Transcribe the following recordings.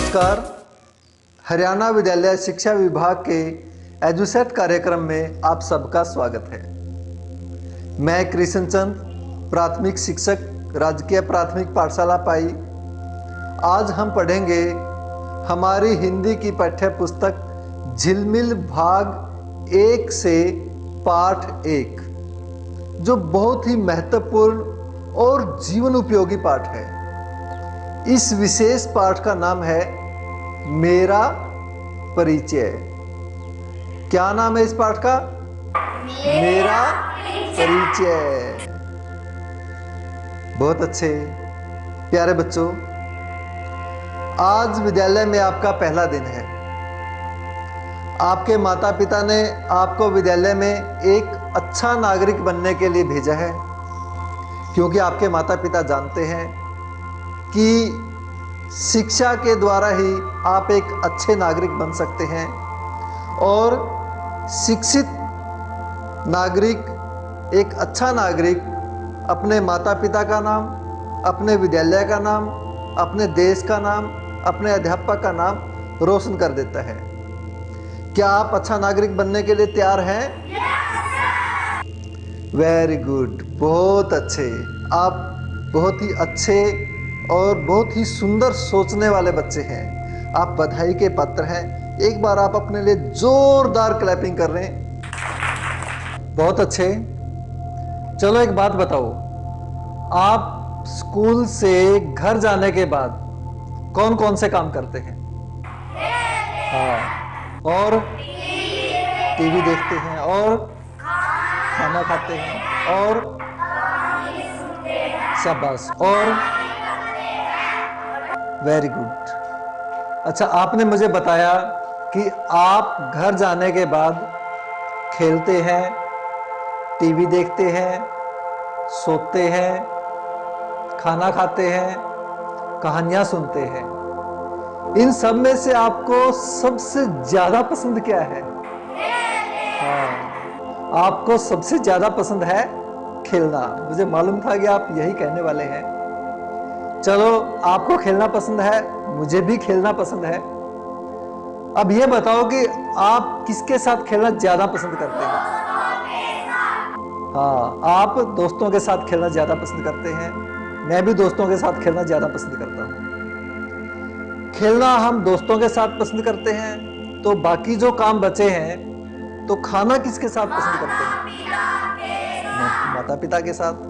नमस्कार। हरियाणा विद्यालय शिक्षा विभाग के एजुसेट कार्यक्रम में आप सबका स्वागत है। मैं कृष्ण चंद, प्राथमिक शिक्षक, राजकीय प्राथमिक पाठशाला पाई। आज हम पढ़ेंगे हमारी हिंदी की पाठ्य पुस्तक झिलमिल भाग 1 से पाठ 1, जो बहुत ही महत्वपूर्ण और जीवन उपयोगी पाठ है। इस विशेष पाठ का नाम है मेरा परिचय। क्या नाम है इस पाठ का? मेरा परिचय। बहुत अच्छे प्यारे बच्चों, आज विद्यालय में आपका पहला दिन है। आपके माता पिता ने आपको विद्यालय में एक अच्छा नागरिक बनने के लिए भेजा है, क्योंकि आपके माता पिता जानते हैं कि शिक्षा के द्वारा ही आप एक अच्छे नागरिक बन सकते हैं। और शिक्षित नागरिक, एक अच्छा नागरिक अपने माता पिता का नाम, अपने विद्यालय का नाम, अपने देश का नाम, अपने अध्यापक का नाम रोशन कर देता है। क्या आप अच्छा नागरिक बनने के लिए तैयार हैं? वेरी गुड, बहुत अच्छे। आप बहुत ही अच्छे और बहुत ही सुंदर सोचने वाले बच्चे हैं। आप बधाई के पात्र हैं। एक बार आप अपने लिए जोरदार क्लैपिंग कर रहे हैं। बहुत अच्छे। चलो एक बात बताओ, आप स्कूल से घर जाने के बाद कौन कौन से काम करते हैं? हाँ, और टीवी देखते हैं, और खाना खाते हैं, और शाबाश, और वेरी गुड। अच्छा, आपने मुझे बताया कि आप घर जाने के बाद खेलते हैं, टीवी देखते हैं, सोते हैं, खाना खाते हैं, कहानियां सुनते हैं। इन सब में से आपको सबसे ज्यादा पसंद क्या है? हाँ, आपको सबसे ज्यादा पसंद है खेलना। मुझे मालूम था कि आप यही कहने वाले हैं। चलो, आपको खेलना पसंद है, मुझे भी खेलना पसंद है। अब ये बताओ कि आप किसके साथ खेलना ज्यादा पसंद करते हैं? हाँ, आप दोस्तों के साथ खेलना ज्यादा पसंद करते हैं। मैं भी दोस्तों के साथ खेलना ज्यादा पसंद करता हूँ। खेलना हम दोस्तों के साथ पसंद करते हैं, तो बाकी जो काम बचे हैं, तो खाना किसके साथ पसंद करते हैं? माता पिता के साथ।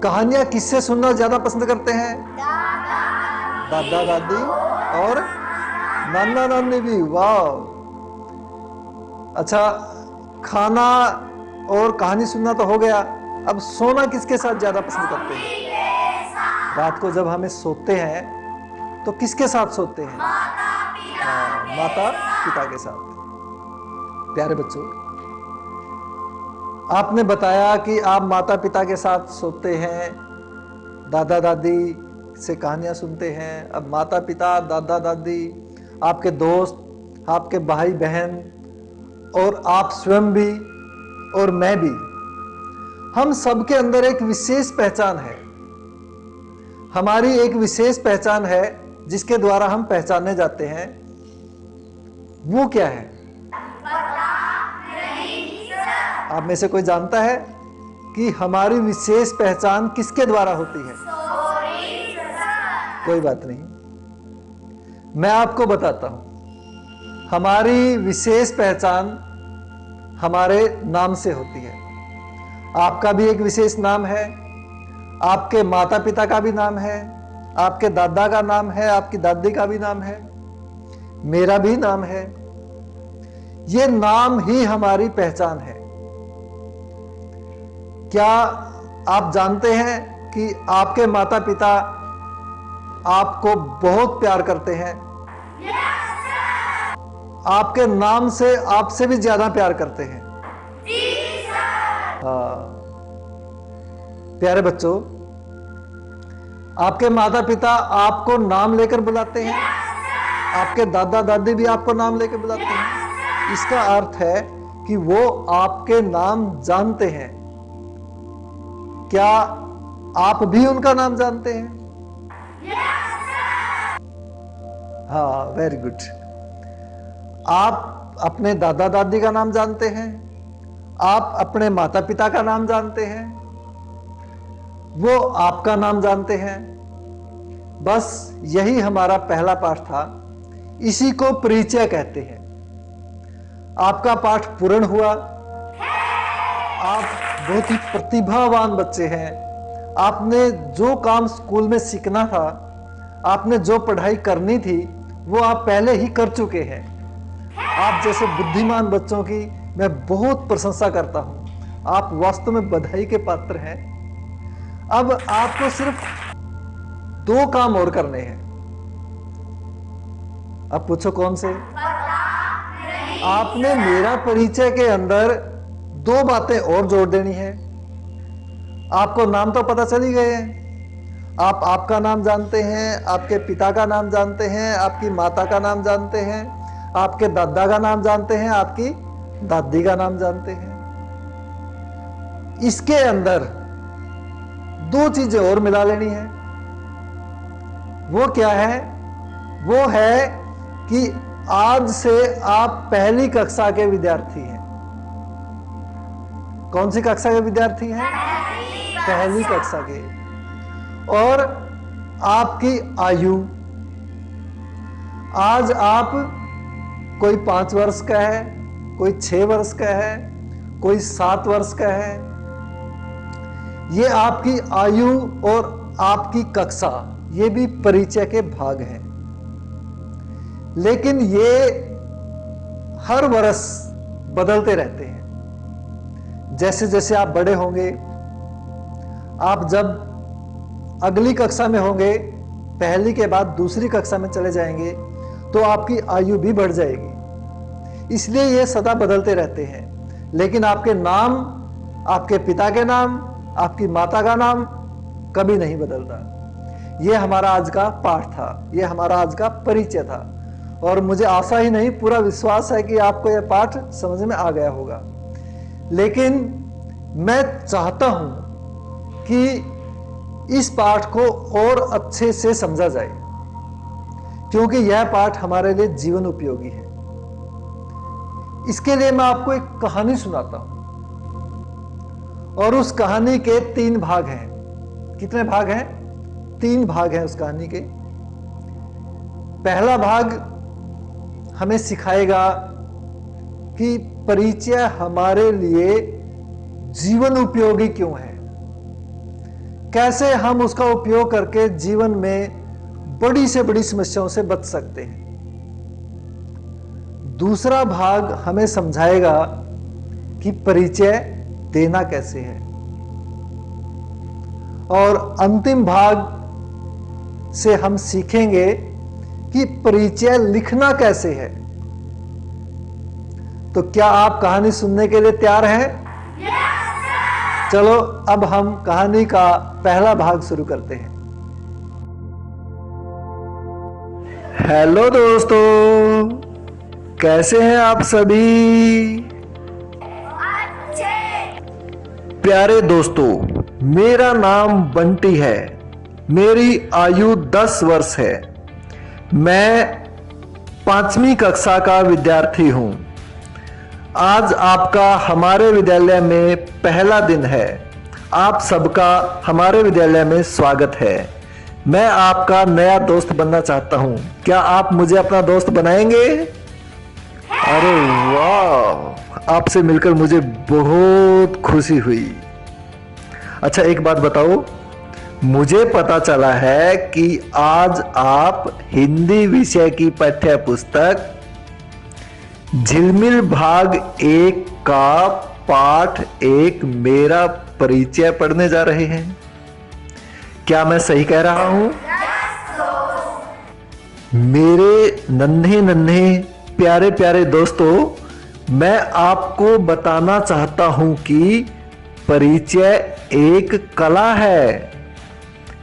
कहानियां किससे सुनना ज्यादा पसंद करते हैं? दादा दादी और नाना नानी भी। वाह, अच्छा। खाना और कहानी सुनना तो हो गया। अब सोना किसके साथ ज्यादा पसंद करते हैं? रात को जब हमें सोते हैं तो किसके साथ सोते हैं? माता पिता के साथ। प्यारे बच्चों, आपने बताया कि आप माता पिता के साथ सोते हैं, दादा दादी से कहानियां सुनते हैं। अब माता पिता, दादा दादी, आपके दोस्त, आपके भाई बहन, और आप स्वयं भी, और मैं भी, हम सबके अंदर एक विशेष पहचान है। हमारी एक विशेष पहचान है जिसके द्वारा हम पहचाने जाते हैं। वो क्या है? आप में से कोई जानता है कि हमारी विशेष पहचान किसके द्वारा होती है? कोई बात नहीं, मैं आपको बताता हूं। हमारी विशेष पहचान हमारे नाम से होती है। आपका भी एक विशेष नाम है, आपके माता पिता का भी नाम है, आपके दादा का नाम है, आपकी दादी का भी नाम है, मेरा भी नाम है। ये नाम ही हमारी पहचान है। क्या आप जानते हैं कि आपके माता पिता आपको बहुत प्यार करते हैं? आपके नाम से आपसे भी ज्यादा प्यार करते हैं। हाँ, प्यारे बच्चों, आपके माता पिता आपको नाम लेकर बुलाते हैं। आपके दादा दादी भी आपको नाम लेकर बुलाते हैं। इसका अर्थ है कि वो आपके नाम जानते हैं। क्या आप भी उनका नाम जानते हैं? हाँ, वेरी गुड। आप अपने दादा दादी का नाम जानते हैं, आप अपने माता पिता का नाम जानते हैं, वो आपका नाम जानते हैं। बस यही हमारा पहला पाठ था। इसी को परिचय कहते हैं। आपका पाठ पूर्ण हुआ। आप बहुत ही प्रतिभावान बच्चे हैं। आपने जो काम स्कूल में सीखना था, आपने जो पढ़ाई करनी थी, वो आप पहले ही कर चुके हैं। आप जैसे बुद्धिमान बच्चों की मैं बहुत प्रशंसा करता हूं। आप वास्तव में बधाई के पात्र हैं। अब आपको सिर्फ 2 काम और करने हैं। अब पूछो कौन से? आपने मेरा परिचय के अंदर 2 बातें और जोड़ देनी है। आपको नाम तो पता चल ही गए हैं। आप आपका नाम जानते हैं, आपके पिता का नाम जानते हैं, आपकी माता का नाम जानते हैं, आपके दादा का नाम जानते हैं, आपकी दादी का नाम जानते हैं। इसके अंदर 2 चीजें और मिला लेनी है। वो क्या है? वो है कि आज से आप पहली कक्षा के विद्यार्थी हैं। कौन सी कक्षा के विद्यार्थी हैं? पहली कक्षा के। और आपकी आयु, आज आप कोई 5 वर्ष का है, कोई 6 वर्ष का है, कोई 7 वर्ष का है। ये आपकी आयु और आपकी कक्षा, ये भी परिचय के भाग हैं। लेकिन ये हर वर्ष बदलते रहते हैं। जैसे जैसे आप बड़े होंगे, आप जब अगली कक्षा में होंगे, पहली के बाद दूसरी कक्षा में चले जाएंगे, तो आपकी आयु भी बढ़ जाएगी। इसलिए ये सदा बदलते रहते हैं। लेकिन आपके नाम, आपके पिता के नाम, आपकी माता का नाम कभी नहीं बदलता। ये हमारा आज का पाठ था, ये हमारा आज का परिचय था। और मुझे आशा ही नहीं, पूरा विश्वास है कि आपको यह पाठ समझ में आ गया होगा। लेकिन मैं चाहता हूं कि इस पाठ को और अच्छे से समझा जाए, क्योंकि यह पाठ हमारे लिए जीवन उपयोगी है। इसके लिए मैं आपको एक कहानी सुनाता हूं, और उस कहानी के 3 भाग हैं। कितने भाग हैं? 3 भाग हैं उस कहानी के। पहला भाग हमें सिखाएगा कि परिचय हमारे लिए जीवन उपयोगी क्यों है, कैसे हम उसका उपयोग करके जीवन में बड़ी से बड़ी समस्याओं से बच सकते हैं। दूसरा भाग हमें समझाएगा कि परिचय देना कैसे है। और अंतिम भाग से हम सीखेंगे कि परिचय लिखना कैसे है। तो क्या आप कहानी सुनने के लिए तैयार हैं? चलो अब हम कहानी का पहला भाग शुरू करते हैं। हेलो दोस्तों, कैसे हैं आप सभी? प्यारे दोस्तों, मेरा नाम बंटी है। मेरी आयु 10 वर्ष है। मैं 5वीं कक्षा का विद्यार्थी हूं। आज आपका हमारे विद्यालय में पहला दिन है। आप सबका हमारे विद्यालय में स्वागत है। मैं आपका नया दोस्त बनना चाहता हूं। क्या आप मुझे अपना दोस्त बनाएंगे? अरे वाह, आपसे मिलकर मुझे बहुत खुशी हुई। अच्छा, एक बात बताओ, मुझे पता चला है कि आज आप हिंदी विषय की पाठ्य पुस्तक झिलमिल भाग 1 का पाठ 1 मेरा परिचय पढ़ने जा रहे हैं। क्या मैं सही कह रहा हूं? मेरे नन्हे नन्हे प्यारे प्यारे दोस्तों, मैं आपको बताना चाहता हूं कि परिचय एक कला है।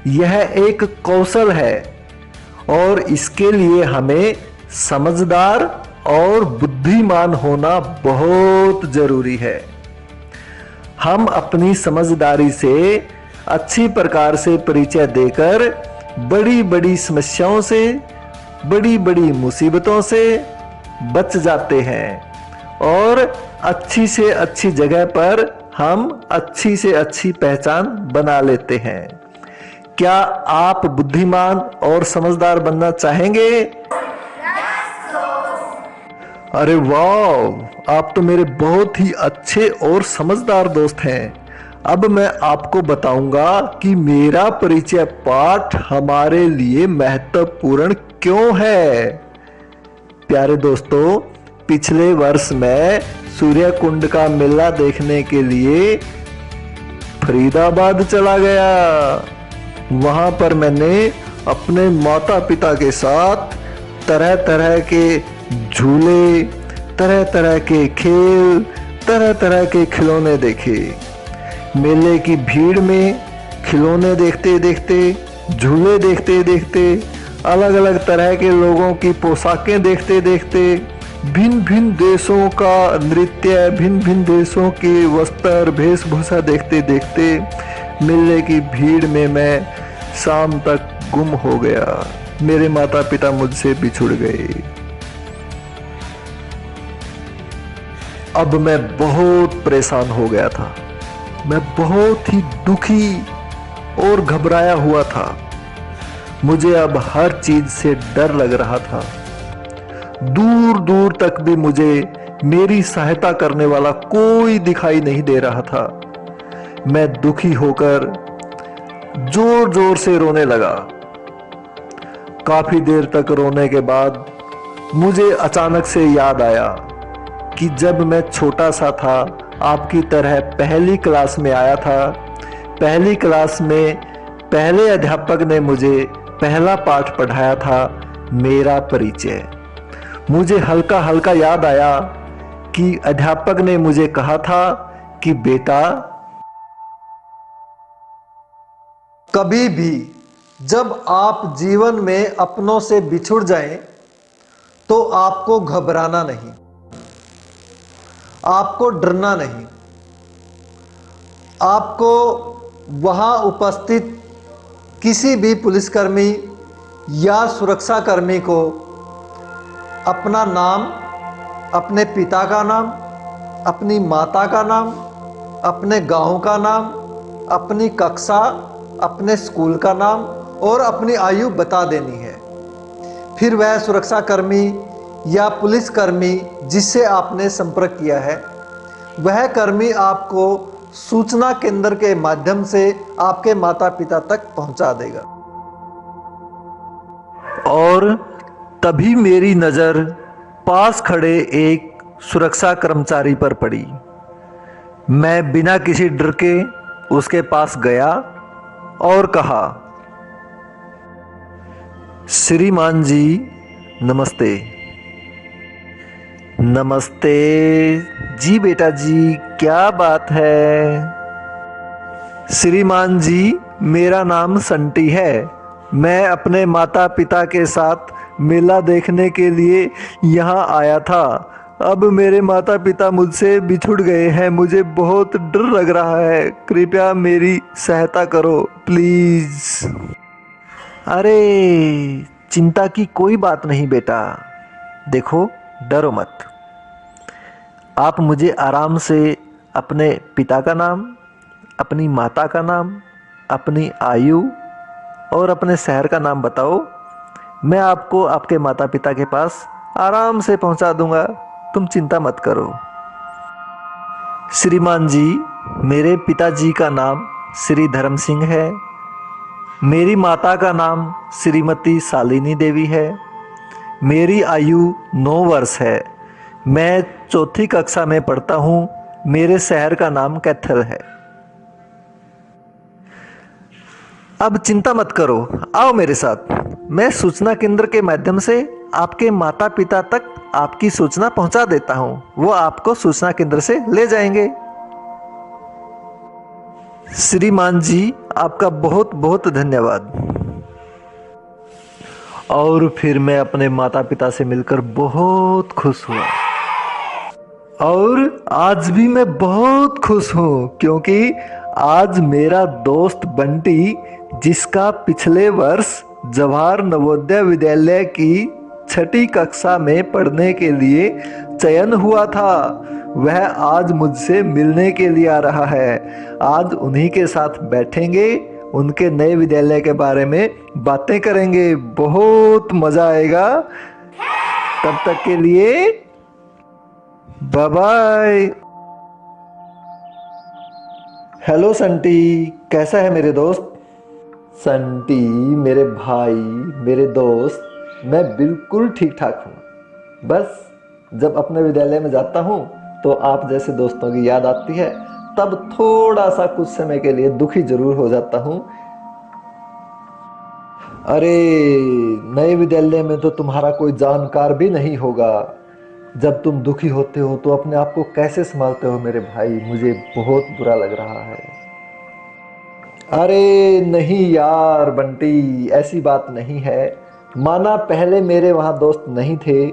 यह एक कौशल है और इसके लिए हमें समझदार और बुद्धिमान होना बहुत जरूरी है। हम अपनी समझदारी से अच्छी प्रकार से परिचय देकर बड़ी बड़ी समस्याओं से बड़ी बड़ी मुसीबतों से बच जाते हैं और अच्छी से अच्छी जगह पर हम अच्छी से अच्छी पहचान बना लेते हैं। क्या आप बुद्धिमान और समझदार बनना चाहेंगे? अरे वाह, आप तो मेरे बहुत ही अच्छे और समझदार दोस्त हैं। अब मैं आपको बताऊंगा कि मेरा परिचय पाठ हमारे लिए महत्वपूर्ण क्यों है। प्यारे दोस्तों, पिछले वर्ष मैं सूर्य कुंड का मेला देखने के लिए फरीदाबाद चला गया। वहां पर मैंने अपने माता पिता के साथ तरह तरह के झूले, तरह तरह के खेल, तरह तरह के खिलौने देखे। मेले की भीड़ में खिलौने देखते देखते, झूले देखते देखते, अलग अलग तरह के लोगों की पोशाकें देखते देखते, भिन्न भिन्न देशों का नृत्य, भिन्न भिन्न देशों के वस्त्र वेशभूषा देखते देखते मेले की भीड़ में मैं शाम तक गुम हो गया। मेरे माता पिता मुझसे बिछुड़ गए। अब मैं बहुत परेशान हो गया था। मैं बहुत ही दुखी और घबराया हुआ था। मुझे अब हर चीज से डर लग रहा था। दूर दूर तक भी मुझे मेरी सहायता करने वाला कोई दिखाई नहीं दे रहा था। मैं दुखी होकर जोर जोर से रोने लगा। काफी देर तक रोने के बाद मुझे अचानक से याद आया कि जब मैं छोटा सा था, आपकी तरह पहली क्लास में आया था। पहली क्लास में पहले अध्यापक ने मुझे पहला पाठ पढ़ाया था, मेरा परिचय। मुझे हल्का हल्का याद आया कि अध्यापक ने मुझे कहा था कि बेटा, कभी भी जब आप जीवन में अपनों से बिछुड़ जाएं, तो आपको घबराना नहीं, आपको डरना नहीं। आपको वहां उपस्थित किसी भी पुलिसकर्मी या सुरक्षाकर्मी को अपना नाम, अपने पिता का नाम, अपनी माता का नाम, अपने गांव का नाम, अपनी कक्षा, अपने स्कूल का नाम और अपनी आयु बता देनी है। फिर वह सुरक्षाकर्मी या पुलिसकर्मी जिससे आपने संपर्क किया है, वह कर्मी आपको सूचना केंद्र के माध्यम से आपके माता पिता तक पहुंचा देगा। और तभी मेरी नज़र पास खड़े एक सुरक्षा कर्मचारी पर पड़ी। मैं बिना किसी डर के उसके पास गया और कहा, श्रीमान जी नमस्ते। नमस्ते जी बेटा जी, क्या बात है? श्रीमान जी, मेरा नाम संटी है। मैं अपने माता पिता के साथ मेला देखने के लिए यहाँ आया था। अब मेरे माता पिता मुझसे बिछुड़ गए हैं। मुझे बहुत डर लग रहा है। कृपया मेरी सहायता करो प्लीज। अरे चिंता की कोई बात नहीं बेटा। देखो, डरो मत। आप मुझे आराम से अपने पिता का नाम, अपनी माता का नाम, अपनी आयु और अपने शहर का नाम बताओ। मैं आपको आपके माता पिता के पास आराम से पहुंचा दूंगा। तुम चिंता मत करो। श्रीमान जी, मेरे पिताजी का नाम श्री धर्म सिंह है। मेरी माता का नाम श्रीमती शालिनी देवी है। मेरी आयु 9 वर्ष है। मैं 4ठी कक्षा में पढ़ता हूँ। मेरे शहर का नाम कैथल है। अब चिंता मत करो, आओ मेरे साथ। मैं सूचना केंद्र के माध्यम से आपके माता पिता तक आपकी सूचना पहुंचा देता हूं। वो आपको सूचना केंद्र से ले जाएंगे। श्रीमान जी, आपका बहुत बहुत धन्यवाद। और फिर मैं अपने माता पिता से मिलकर बहुत खुश हुआ। और आज भी मैं बहुत खुश हूं, क्योंकि आज मेरा दोस्त बंटी, जिसका पिछले वर्ष जवाहर नवोदय विद्यालय की 6ठी कक्षा में पढ़ने के लिए चयन हुआ था, वह आज मुझसे मिलने के लिए आ रहा है। आज उन्हीं के साथ बैठेंगे, उनके नए विद्यालय के बारे में बातें करेंगे, बहुत मजा आएगा। तब तक के लिए बाय बाय। हेलो संटी, कैसा है मेरे दोस्त? संटी मेरे भाई, मेरे दोस्त, मैं बिल्कुल ठीक ठाक हूँ। बस जब अपने विद्यालय में जाता हूँ तो आप जैसे दोस्तों की याद आती है, तब थोड़ा सा कुछ समय के लिए दुखी जरूर हो जाता हूँ। अरे नए विद्यालय में तो तुम्हारा कोई जानकार भी नहीं होगा। जब तुम दुखी होते हो तो अपने आप को कैसे संभालते हो मेरे भाई? मुझे बहुत बुरा लग रहा है। अरे नहीं यार बंटी, ऐसी बात नहीं है। माना पहले मेरे वहाँ दोस्त नहीं थे,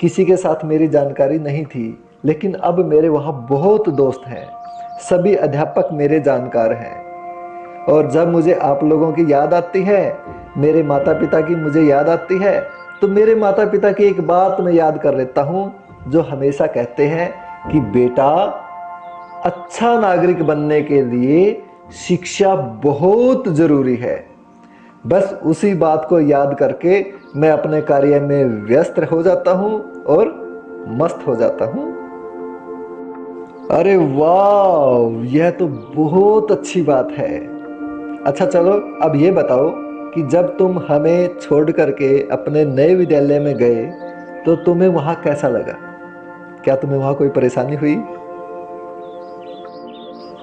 किसी के साथ मेरी जानकारी नहीं थी, लेकिन अब मेरे वहाँ बहुत दोस्त हैं। सभी अध्यापक मेरे जानकार हैं। और जब मुझे आप लोगों की याद आती है, मेरे माता पिता की मुझे याद आती है, तो मेरे माता पिता की एक बात मैं याद कर लेता हूँ, जो हमेशा कहते हैं कि बेटा, अच्छा नागरिक बनने के लिए शिक्षा बहुत जरूरी है। बस उसी बात को याद करके मैं अपने कार्य में व्यस्त हो जाता हूँ और मस्त हो जाता हूँ। अरे वाह, यह तो बहुत अच्छी बात है। अच्छा चलो अब ये बताओ कि जब तुम हमें छोड़ करके अपने नए विद्यालय में गए तो तुम्हें वहाँ कैसा लगा? क्या तुम्हें वहाँ कोई परेशानी हुई?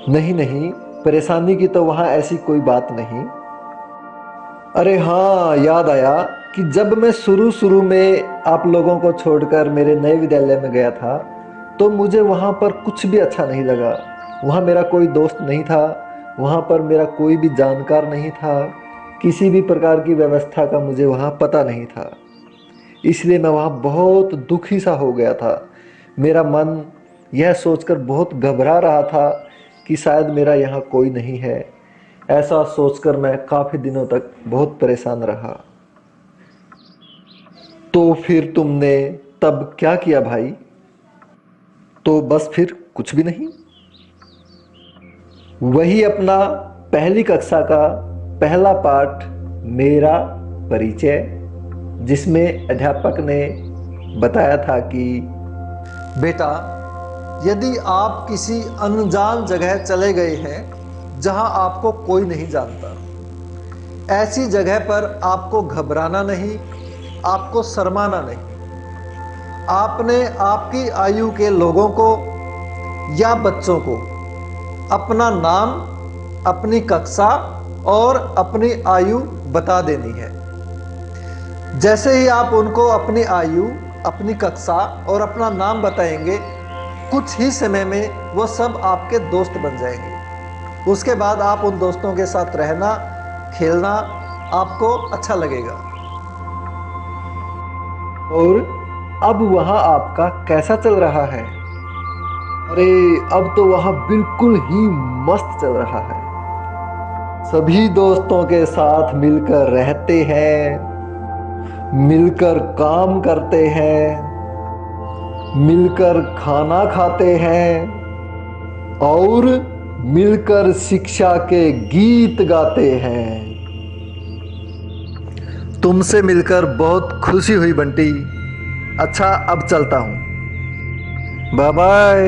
नहीं नहीं, परेशानी की तो वहाँ ऐसी कोई बात नहीं। अरे हाँ, याद आया कि जब मैं शुरू में आप लोगों को छोड़कर मेरे नए विद्यालय में गया था तो मुझे वहाँ पर कुछ भी अच्छा नहीं लगा। वहाँ मेरा कोई दोस्त नहीं था, वहाँ पर मेरा कोई भी जानकार नहीं था, किसी भी प्रकार की व्यवस्था का मुझे वहाँ पता नहीं था। इसलिए मैं वहाँ बहुत दुखी सा हो गया था। मेरा मन यह सोचकर बहुत घबरा रहा था कि शायद मेरा यहाँ कोई नहीं है। ऐसा सोचकर मैं काफ़ी दिनों तक बहुत परेशान रहा। तो फिर तुमने तब क्या किया भाई? तो बस फिर कुछ भी नहीं, वही अपना पहली कक्षा का पहला पाठ, मेरा परिचय, जिसमें अध्यापक ने बताया था कि बेटा, यदि आप किसी अनजान जगह चले गए हैं जहां आपको कोई नहीं जानता, ऐसी जगह पर आपको घबराना नहीं, आपको शर्माना नहीं। आपने आपकी आयु के लोगों को या बच्चों को अपना नाम, अपनी कक्षा और अपनी आयु बता देनी है। जैसे ही आप उनको अपनी आयु, अपनी कक्षा और अपना नाम बताएंगे, कुछ ही समय में वो सब आपके दोस्त बन जाएंगे। उसके बाद आप उन दोस्तों के साथ रहना, खेलना आपको अच्छा लगेगा। और अब वहाँ आपका कैसा चल रहा है? अरे अब तो वहाँ बिल्कुल ही मस्त चल रहा है। सभी दोस्तों के साथ मिलकर रहते हैं, मिलकर काम करते हैं, मिलकर खाना खाते हैं और मिलकर शिक्षा के गीत गाते हैं। तुमसे मिलकर बहुत खुशी हुई बंटी। अच्छा अब चलता हूँ, बाय बाय।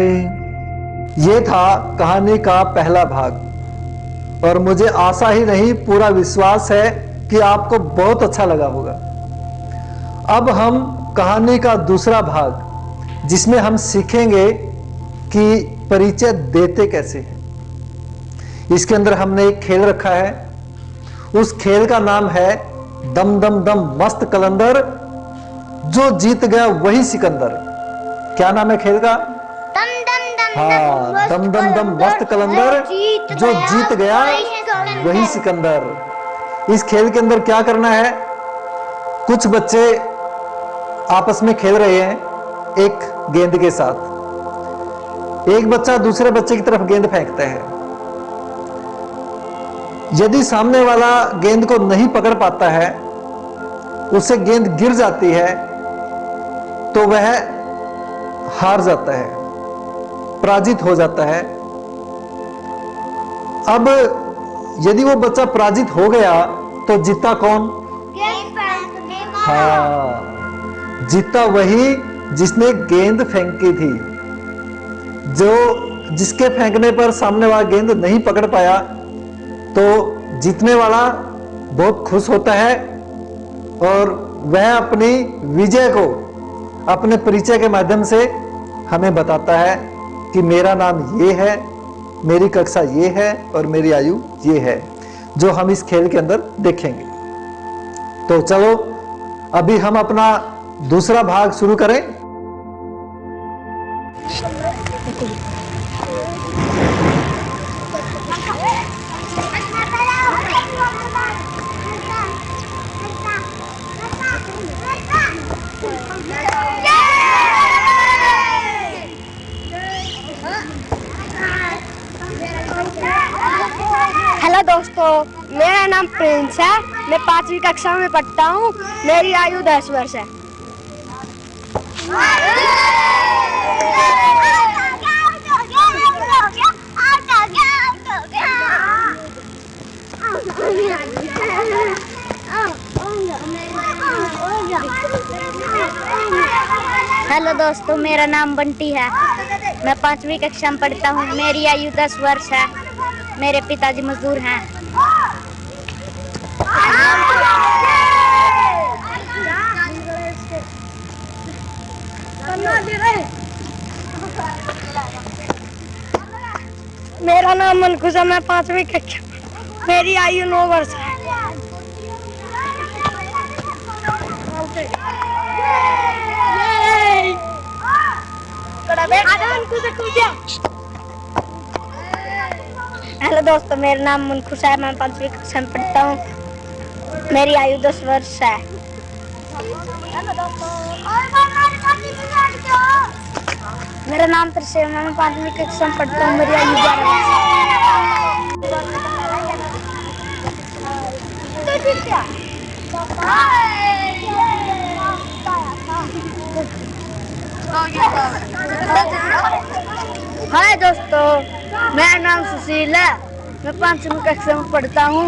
ये था कहानी का पहला भाग और मुझे आशा ही नहीं, पूरा विश्वास है कि आपको बहुत अच्छा लगा होगा। अब हम कहानी का दूसरा भाग, जिसमें हम सीखेंगे कि परिचय देते कैसे हैं। इसके अंदर हमने एक खेल रखा है। उस खेल का नाम है दम दम दम मस्त कलंदर, जो जीत गया वही सिकंदर। क्या नाम है खेल का? हाँ, दम दम दम मस्त कलंदर, जो जीत गया वही सिकंदर। इस खेल के अंदर क्या करना है? कुछ बच्चे आपस में खेल रहे हैं एक गेंद के साथ। एक बच्चा दूसरे बच्चे की तरफ गेंद फेंकता है। यदि सामने वाला गेंद को नहीं पकड़ पाता है उससे गेंद गिर जाती है तो वह हार जाता है, पराजित हो जाता है। अब यदि वो बच्चा पराजित हो गया तो जीता कौन? हाँ, जीता वही जिसने गेंद फेंकी थी। जिसके फेंकने पर सामने वाला गेंद नहीं पकड़ पाया तो जीतने वाला बहुत खुश होता है और वह अपनी विजय को अपने परिचय के माध्यम से हमें बताता है कि मेरा नाम ये है, मेरी कक्षा ये है और मेरी आयु ये है, जो हम इस खेल के अंदर देखेंगे। तो चलो अभी हम अपना दूसरा भाग शुरू करें। हेलो दोस्तों, मेरा नाम प्रिंस है। मैं 5वीं कक्षा में पढ़ता हूँ। मेरी आयु 10 वर्ष है। हेलो दोस्तों, मेरा नाम बंटी है। मैं 5वीं कक्षा में पढ़ता हूँ। मेरी आयु 10 वर्ष है। मेरे पिताजी मजदूर हैं। मेरा नाम मनखुश है। मैं 5वीं कक्षा। मेरी आयु 9 वर्ष है। हेलो दोस्तों, मेरा नाम मनखुश है। मैं 5वीं कक्षा में पढ़ता हूँ। मेरी आयु 10 वर्ष है। मेरा नाम त्रिशूल है। मैं 5वीं कक्षा में पढ़ता हूँ। मेरी आयु 11 वर्ष है। हाय दोस्तों, मेरा नाम सुशील है। मैं 5वीं कक्षा में पढ़ता हूँ।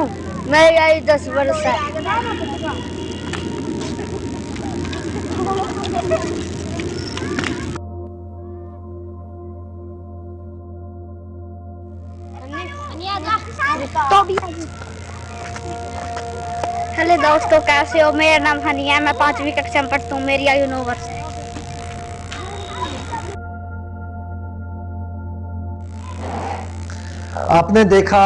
मेरी आयु 10 वर्ष है। हेलो दोस्तों, कैसे हो? मेरा नाम हनिया है। मैं 5वीं कक्षा में पढ़ता हूँ। मेरी आयु 9 वर्ष है। आपने देखा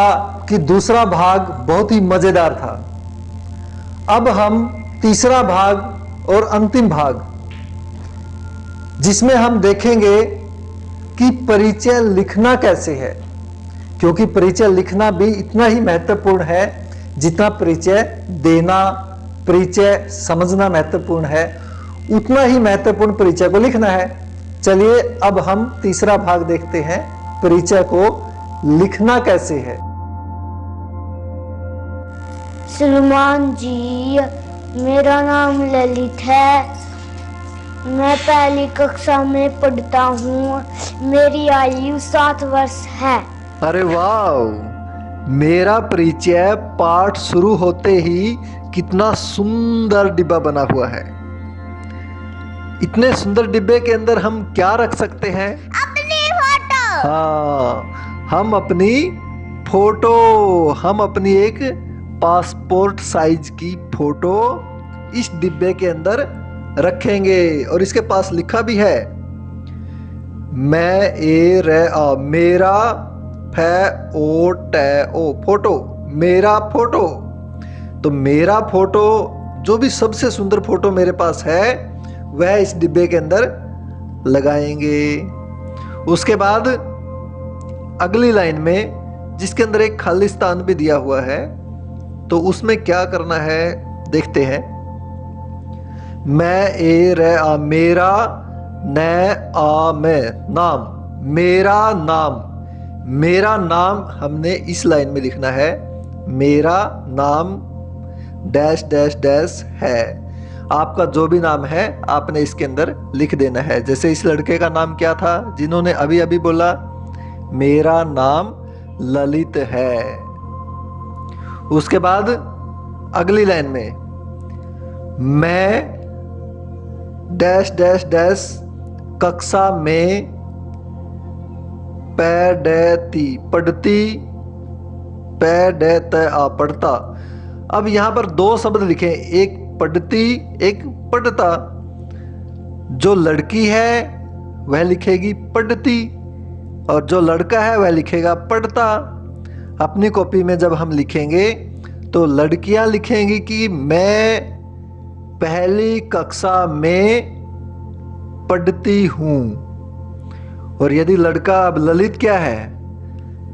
कि दूसरा भाग बहुत ही मजेदार था। अब हम तीसरा भाग और अंतिम भाग, जिसमें हम देखेंगे कि परिचय लिखना कैसे है, क्योंकि परिचय लिखना भी इतना ही महत्वपूर्ण है जितना परिचय देना, परिचय समझना महत्वपूर्ण है, उतना ही महत्वपूर्ण परिचय को लिखना है। चलिए अब हम तीसरा भाग देखते हैं, परिचय को लिखना कैसे है। सलमान जी, मेरा नाम ललित है। मैं 1ली कक्षा में पढ़ता हूँ। मेरी आयु 7 वर्ष है। अरे वाह! मेरा परिचय पाठ शुरू होते ही कितना सुंदर डिब्बा बना हुआ है। इतने सुंदर डिब्बे के अंदर हम क्या रख सकते हैं? अपनी फोटो। हाँ, हम अपनी फोटो, हम अपनी एक पासपोर्ट साइज की फोटो इस डिब्बे के अंदर रखेंगे और इसके पास लिखा भी है, मैं ए रे आ, मेरा फै ओ टे ओ, फोटो, मेरा फोटो। तो मेरा फोटो, जो भी सबसे सुंदर फोटो मेरे पास है, वह इस डिब्बे के अंदर लगाएंगे। उसके बाद अगली लाइन में, जिसके अंदर एक खाली स्थान भी दिया हुआ है, तो उसमें क्या करना है देखते हैं। मैं ए रे आ, मेरा न आ मैं, नाम, मेरा नाम। मेरा नाम हमने इस लाइन में लिखना है, मेरा नाम डैश डैश डैश है। आपका जो भी नाम है आपने इसके अंदर लिख देना है। जैसे इस लड़के का नाम क्या था जिन्होंने अभी अभी बोला, मेरा नाम ललित है। उसके बाद अगली लाइन में, मैं डैश डैश डैश कक्षा में पढ़ती पढ़ता। अब यहां पर दो शब्द लिखे, एक पढ़ती एक पढ़ता। जो लड़की है वह लिखेगी पढ़ती और जो लड़का है वह लिखेगा पढ़ता। अपनी कॉपी में जब हम लिखेंगे तो लड़कियां लिखेंगी कि मैं पहली कक्षा में पढ़ती हूं, और यदि लड़का, अब ललित क्या है,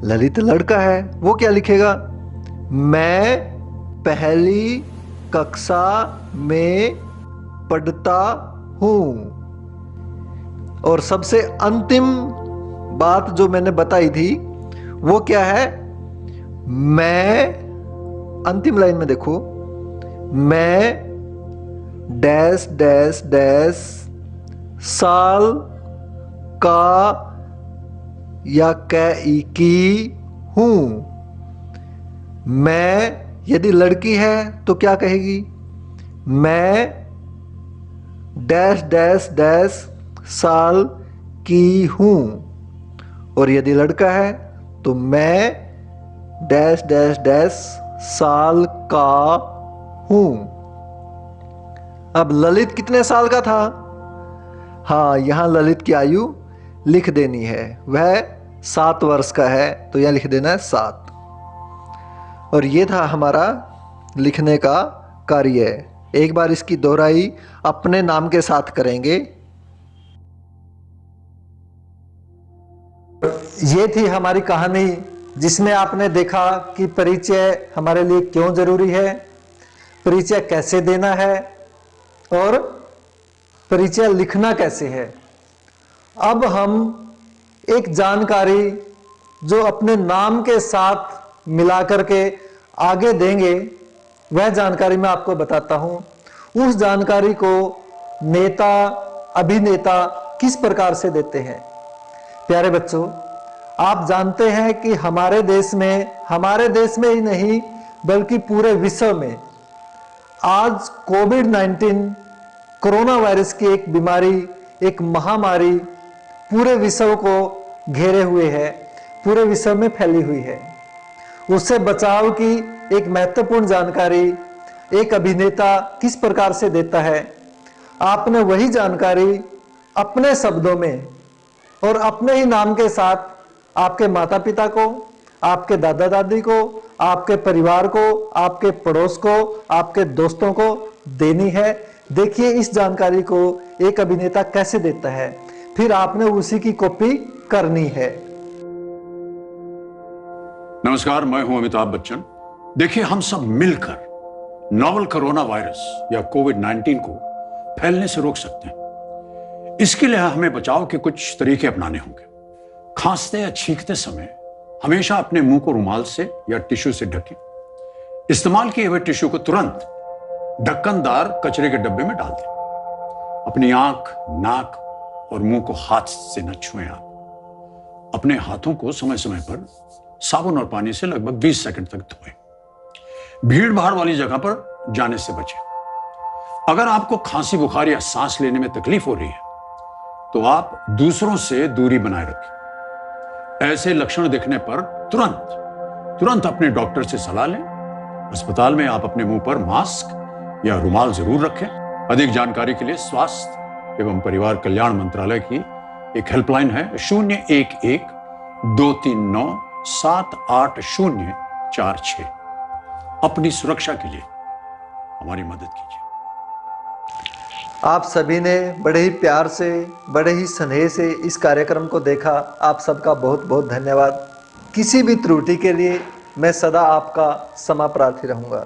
ललित लड़का है, वो क्या लिखेगा, मैं पहली कक्षा में पढ़ता हूं। और सबसे अंतिम बात जो मैंने बताई थी वो क्या है, मैं, अंतिम लाइन में देखो, मैं डैश डैश डैश साल का या की हूं। मैं, यदि लड़की है तो क्या कहेगी, मैं डैश डैश डैश साल की हूं। और यदि लड़का है तो मैं डैश डैश डैश साल का हूं। अब ललित कितने साल का था, हाँ यहां ललित की आयु लिख देनी है, वह 7 वर्ष का है, तो यह लिख देना है 7। और ये था हमारा लिखने का कार्य। एक बार इसकी दोहराई अपने नाम के साथ करेंगे। ये थी हमारी कहानी जिसमें आपने देखा कि परिचय हमारे लिए क्यों जरूरी है, परिचय कैसे देना है और परिचय लिखना कैसे है। अब हम एक जानकारी जो अपने नाम के साथ मिलाकर के आगे देंगे, वह जानकारी मैं आपको बताता हूं। उस जानकारी को नेता, अभिनेता किस प्रकार से देते हैं। प्यारे बच्चों, आप जानते हैं कि हमारे देश में ही नहीं बल्कि पूरे विश्व में आज कोविड-19 कोरोना वायरस की एक बीमारी, एक महामारी पूरे विश्व को घेरे हुए है, पूरे विश्व में फैली हुई है। उससे बचाव की एक महत्वपूर्ण जानकारी एक अभिनेता किस प्रकार से देता है, आपने वही जानकारी अपने शब्दों में और अपने ही नाम के साथ आपके माता पिता को, आपके दादा दादी को, आपके परिवार को, आपके पड़ोस को, आपके दोस्तों को देनी है। देखिए इस जानकारी को एक अभिनेता कैसे देता है, फिर आपने उसी की कॉपी करनी है। नमस्कार, मैं हूं अमिताभ बच्चन। देखिए, हम सब मिलकर नोवेल कोरोना वायरस या कोविड-19 को फैलने से रोक सकते हैं। इसके लिए हमें बचाव के कुछ तरीके अपनाने होंगे। खांसते या छींकते समय हमेशा अपने मुंह को रुमाल से या टिश्यू से ढकें। इस्तेमाल किए हुए टिश्यू को तुरंत ढक्कनदार कचरे के डब्बे में डाल दें। अपनी आंख, नाक और मुंह को हाथ से न छुएं। आप अपने हाथों को समय समय पर साबुन और पानी से लगभग 20 सेकंड तक धोएं। भीड़ भाड़ वाली जगह पर जाने से बचें। अगर आपको खांसी, बुखार या सांस लेने में तकलीफ हो रही है तो आप दूसरों से दूरी बनाए रखें। ऐसे लक्षण दिखने पर तुरंत अपने डॉक्टर से सलाह लें। अस्पताल में आप अपने मुंह पर मास्क या रुमाल जरूर रखें। अधिक जानकारी के लिए स्वास्थ्य एवं परिवार कल्याण मंत्रालय की एक हेल्पलाइन है 011-239-78046। अपनी सुरक्षा के लिए हमारी मदद कीजिए। आप सभी ने बड़े ही प्यार से, बड़े ही स्नेह से इस कार्यक्रम को देखा। आप सबका बहुत बहुत धन्यवाद। किसी भी त्रुटि के लिए मैं सदा आपका क्षमा प्रार्थी रहूँगा।